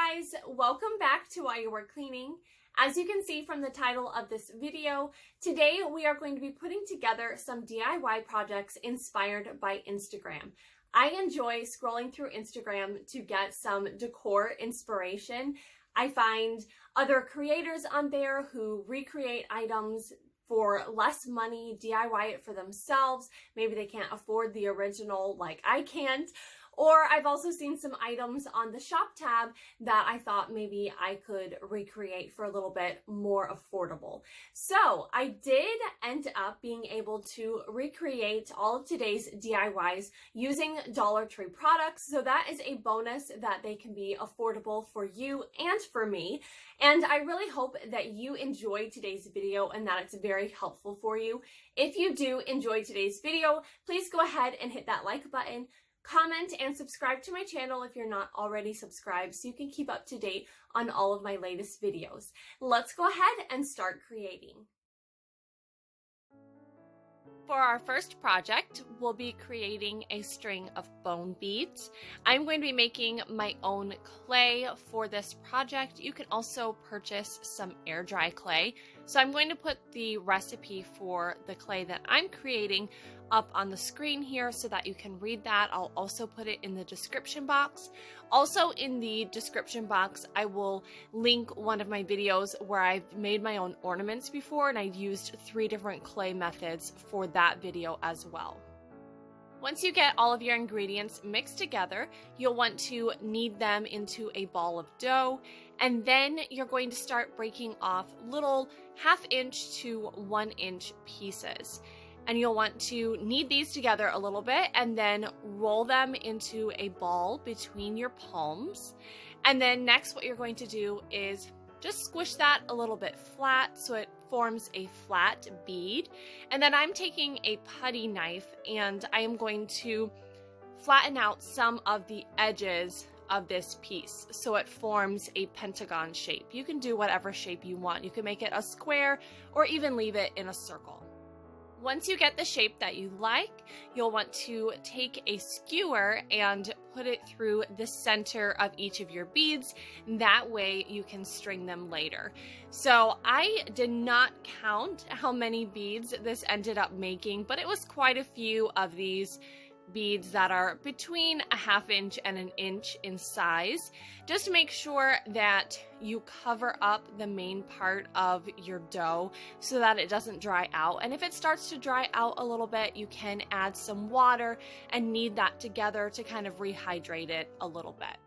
guys, welcome back to While You Were Cleaning. As you can see from the title of this video, today we are going to be putting together some DIY projects inspired by Instagram. I enjoy scrolling through Instagram to get some decor inspiration. I find other creators on there who recreate items for less money, DIY it for themselves. Maybe they can't afford the original like I can't. Or I've also seen some items on the shop tab that I thought maybe I could recreate for a little bit more affordable. So I did end up being able to recreate all of today's DIYs using Dollar Tree products. So that is a bonus that they can be affordable for you and for me. And I really hope that you enjoyed today's video and that it's very helpful for you. If you do enjoy today's video, please go ahead and hit that like button. Comment and subscribe to my channel if you're not already subscribed so you can keep up to date on all of my latest videos. Let's go ahead and start creating. For our first project, we'll be creating a string of bone beads. I'm going to be making my own clay for this project. You can also purchase some air dry clay. So I'm going to put the recipe for the clay that I'm creating up on the screen here so that you can read that. I'll also put it in the description box. Also in the description box, I will link one of my videos where I've made my own ornaments before, and I've used 3 different clay methods for that video as well. Once you get all of your ingredients mixed together, you'll want to knead them into a ball of dough, and then you're going to start breaking off little 1/2 inch to 1 inch pieces. And you'll want to knead these together a little bit and then roll them into a ball between your palms. And then next what you're going to do is just squish that a little bit flat so it forms a flat bead. And then I'm taking a putty knife and I am going to flatten out some of the edges of this piece so it forms a pentagon shape. You can do whatever shape you want. You can make it a square or even leave it in a circle. Once you get the shape that you like, you'll want to take a skewer and put it through the center of each of your beads. That way you can string them later. So I did not count how many beads this ended up making, but it was quite a few of these beads that are between 1/2 inch and 1 inch in size. Just make sure that you cover up the main part of your dough so that it doesn't dry out. And if it starts to dry out a little bit, you can add some water and knead that together to kind of rehydrate it a little bit.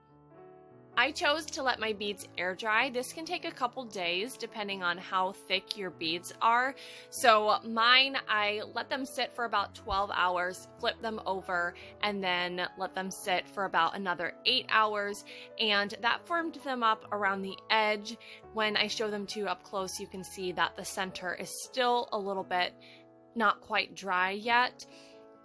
I chose to let my beads air dry. This can take a couple days depending on how thick your beads are. So mine, I let them sit for about 12 hours, flip them over, and then let them sit for about another 8 hours. And that formed them up around the edge. When I show them to you up close, you can see that the center is still a little bit not quite dry yet.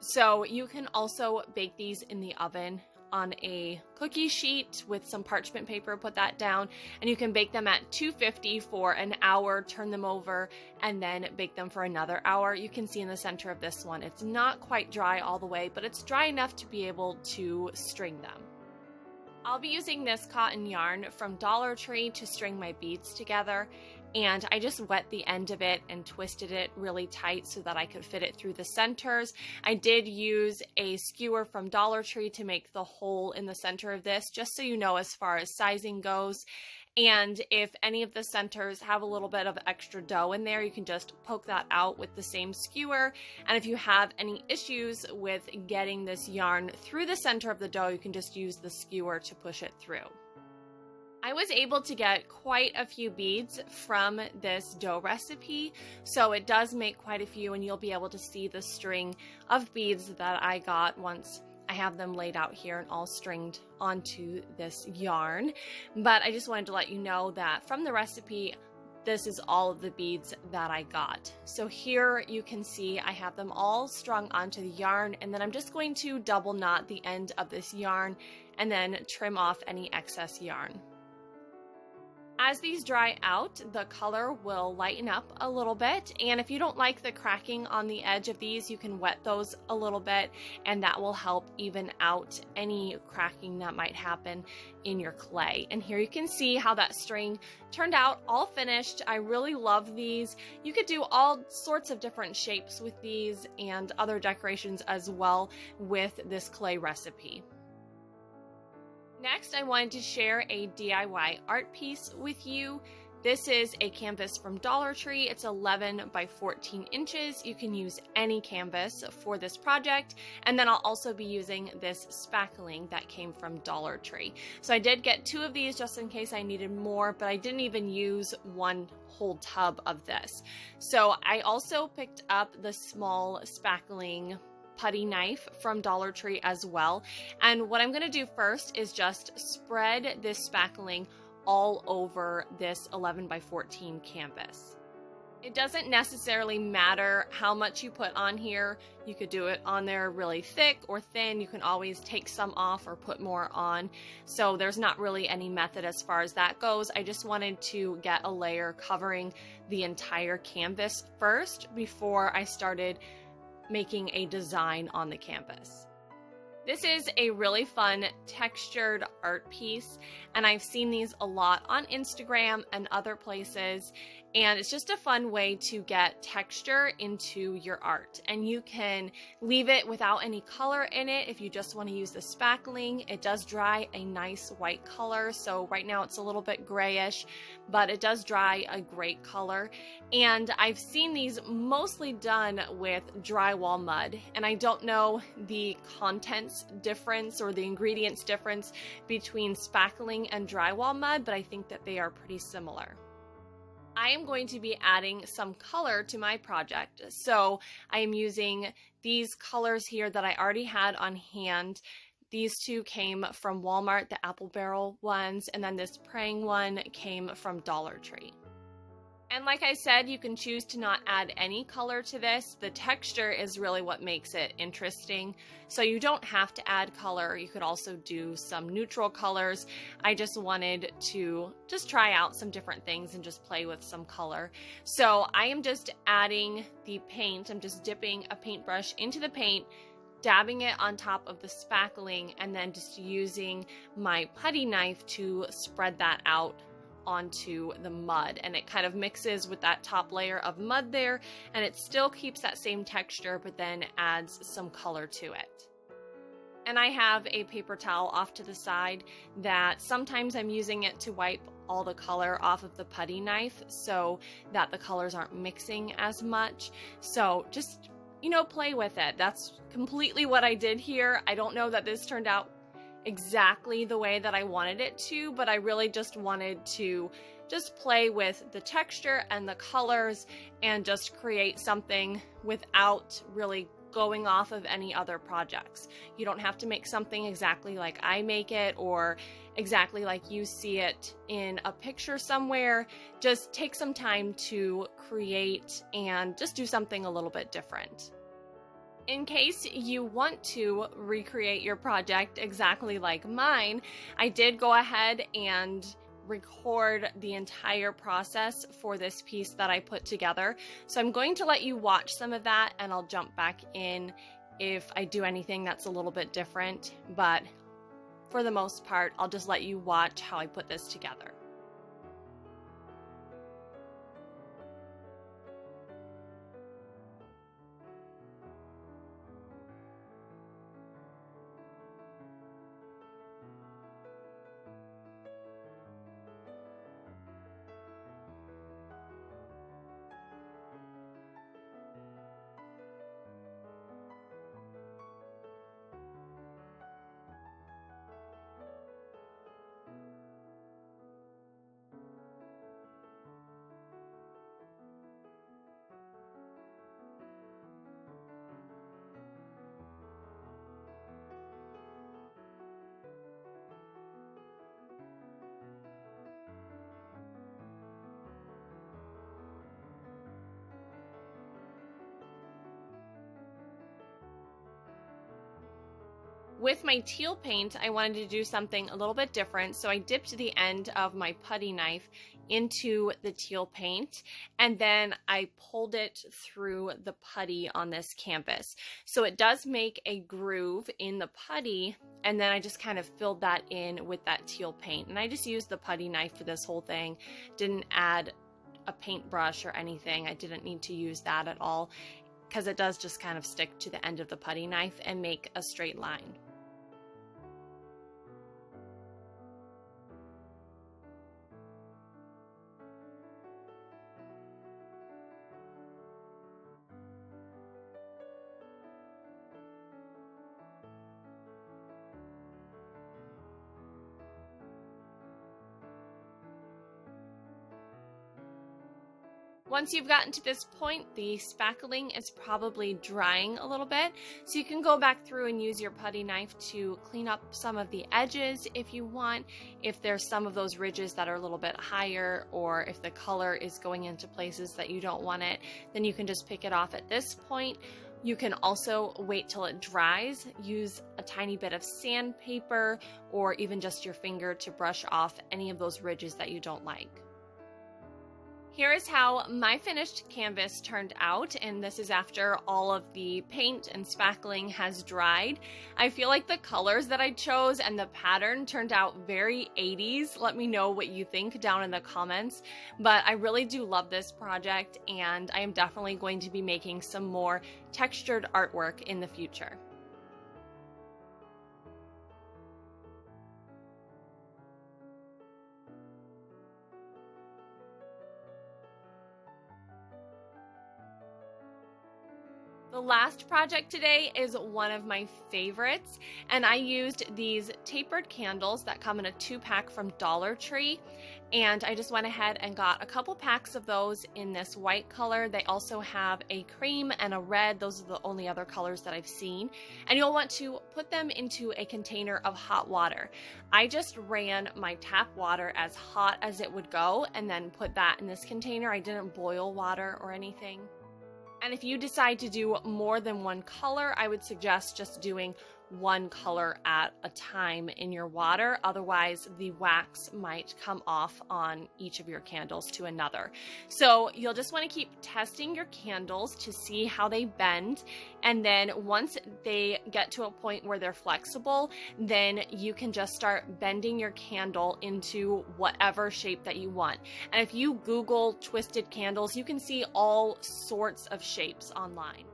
So you can also bake these in the oven on a cookie sheet with some parchment paper, put that down, and you can bake them at 250 for an hour, turn them over, and then bake them for another hour. You can see in the center of this one, it's not quite dry all the way, but it's dry enough to be able to string them. I'll be using this cotton yarn from Dollar Tree to string my beads together, and I just wet the end of it and twisted it really tight so that I could fit it through the centers. I did use a skewer from Dollar Tree to make the hole in the center of this, just so you know as far as sizing goes. And if any of the centers have a little bit of extra dough in there, you can just poke that out with the same skewer. And if you have any issues with getting this yarn through the center of the dough, you can just use the skewer to push it through. I was able to get quite a few beads from this dough recipe, so it does make quite a few, and you'll be able to see the string of beads that I got once I have them laid out here and all stringed onto this yarn. But I just wanted to let you know that from the recipe, this is all of the beads that I got. So here you can see I have them all strung onto the yarn, and then I'm just going to double knot the end of this yarn and then trim off any excess yarn. As these dry out, the color will lighten up a little bit, and if you don't like the cracking on the edge of these, you can wet those a little bit, and that will help even out any cracking that might happen in your clay. And here you can see how that string turned out all finished. I really love these. You could do all sorts of different shapes with these and other decorations as well with this clay recipe. Next, I wanted to share a DIY art piece with you. This is a canvas from Dollar Tree. It's 11 by 14 inches. You can use any canvas for this project. And then I'll also be using this spackling that came from Dollar Tree. So I did get 2 of these just in case I needed more, but I didn't even use one whole tub of this. So I also picked up the small spackling putty knife from Dollar Tree as well. And what I'm going to do first is just spread this spackling all over this 11 by 14 canvas. It doesn't necessarily matter how much you put on here. You could do it on there really thick or thin. You can always take some off or put more on. So there's not really any method as far as that goes. I just wanted to get a layer covering the entire canvas first before I started making a design on the canvas. This is a really fun textured art piece, and I've seen these a lot on Instagram and other places, and it's just a fun way to get texture into your art. And you can leave it without any color in it if you just want to use the spackling. It does dry a nice white color, so right now it's a little bit grayish, but it does dry a great color. And I've seen these mostly done with drywall mud, and I don't know the contents difference or the ingredients difference between spackling and drywall mud, but I think that they are pretty similar. I am going to be adding some color to my project. So I am using these colors here that I already had on hand. These 2 came from Walmart, the apple barrel ones, and then this praying one came from Dollar Tree. And like I said, you can choose to not add any color to this. The texture is really what makes it interesting. So you don't have to add color. You could also do some neutral colors. I just wanted to try out some different things and just play with some color. So I am just adding the paint. I'm just dipping a paintbrush into the paint, dabbing it on top of the spackling, and then just using my putty knife to spread that out onto the mud, and it kind of mixes with that top layer of mud there, and it still keeps that same texture but then adds some color to it. And I have a paper towel off to the side that sometimes I'm using it to wipe all the color off of the putty knife so that the colors aren't mixing as much. So just, play with it. That's completely what I did here. I don't know that this turned out exactly the way that I wanted it to, but I really just wanted to play with the texture and the colors and just create something without really going off of any other projects. You don't have to make something exactly like I make it or exactly like you see it in a picture somewhere. Just take some time to create and just do something a little bit different. In case you want to recreate your project exactly like mine, I did go ahead and record the entire process for this piece that I put together. So I'm going to let you watch some of that, and I'll jump back in if I do anything that's a little bit different. But for the most part, I'll just let you watch how I put this together. With my teal paint, I wanted to do something a little bit different, so I dipped the end of my putty knife into the teal paint, and then I pulled it through the putty on this canvas. So it does make a groove in the putty, and then I just kind of filled that in with that teal paint. And I just used the putty knife for this whole thing, didn't add a paintbrush or anything. I didn't need to use that at all because it does just kind of stick to the end of the putty knife and make a straight line. Once you've gotten to this point, the spackling is probably drying a little bit, so you can go back through and use your putty knife to clean up some of the edges if you want. If there's some of those ridges that are a little bit higher, or if the color is going into places that you don't want it, then you can just pick it off at this point. You can also wait till it dries, use a tiny bit of sandpaper or even just your finger to brush off any of those ridges that you don't like. Here is how my finished canvas turned out, and this is after all of the paint and spackling has dried. I feel like the colors that I chose and the pattern turned out very 80s. Let me know what you think down in the comments, but I really do love this project, and I am definitely going to be making some more textured artwork in the future. The last project today is one of my favorites, and I used these tapered candles that come in a 2-pack from Dollar Tree, and I just went ahead and got a couple packs of those in this white color. They also have a cream and a red. Those are the only other colors that I've seen, and you'll want to put them into a container of hot water. I just ran my tap water as hot as it would go and then put that in this container. I didn't boil water or anything. And if you decide to do more than one color, I would suggest just doing one color at a time in your water. Otherwise, the wax might come off on each of your candles to another. So you'll just want to keep testing your candles to see how they bend. And then once they get to a point where they're flexible, then you can just start bending your candle into whatever shape that you want. And if you Google twisted candles, you can see all sorts of shapes online.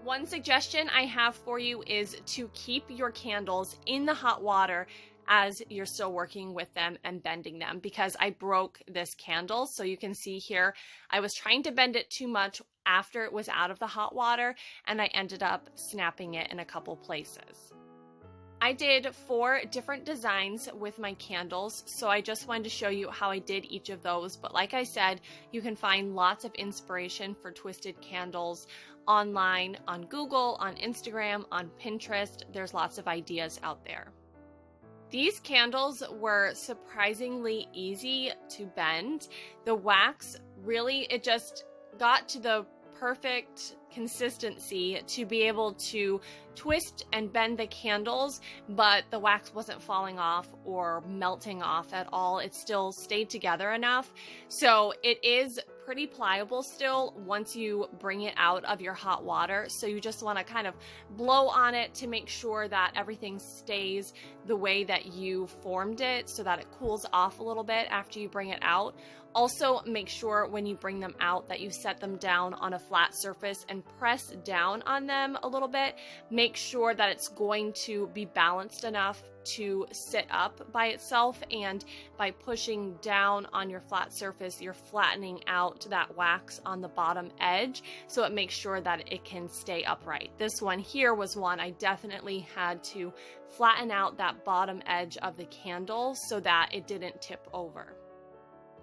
One suggestion I have for you is to keep your candles in the hot water as you're still working with them and bending them, because I broke this candle. So you can see here, I was trying to bend it too much after it was out of the hot water, and I ended up snapping it in a couple places. I did 4 different designs with my candles, so I just wanted to show you how I did each of those. But like I said, you can find lots of inspiration for twisted candles online, on Google, on Instagram, on Pinterest. There's lots of ideas out there. These candles were surprisingly easy to bend. The wax really, it just got to the perfect consistency to be able to twist and bend the candles, but the wax wasn't falling off or melting off at all. It still stayed together enough. So it is pretty pliable still once you bring it out of your hot water. So you just want to kind of blow on it to make sure that everything stays the way that you formed it, so that it cools off a little bit after you bring it out. Also, make sure when you bring them out that you set them down on a flat surface and press down on them a little bit. Make sure that it's going to be balanced enough to sit up by itself, and by pushing down on your flat surface, you're flattening out that wax on the bottom edge, so it makes sure that it can stay upright. This one here was one I definitely had to flatten out that bottom edge of the candle so that it didn't tip over.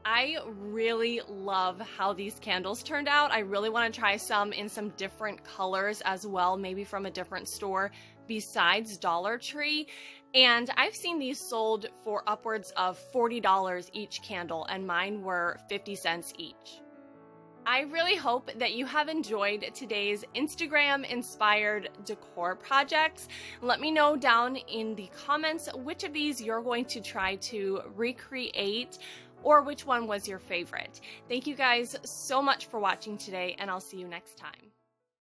I really love how these candles turned out. I really want to try some in some different colors as well, maybe from a different store besides Dollar Tree. And I've seen these sold for upwards of $40 each candle, and mine were 50 cents each. I really hope that you have enjoyed today's Instagram-inspired decor projects. Let me know down in the comments which of these you're going to try to recreate, or which one was your favorite. Thank you guys so much for watching today, and I'll see you next time.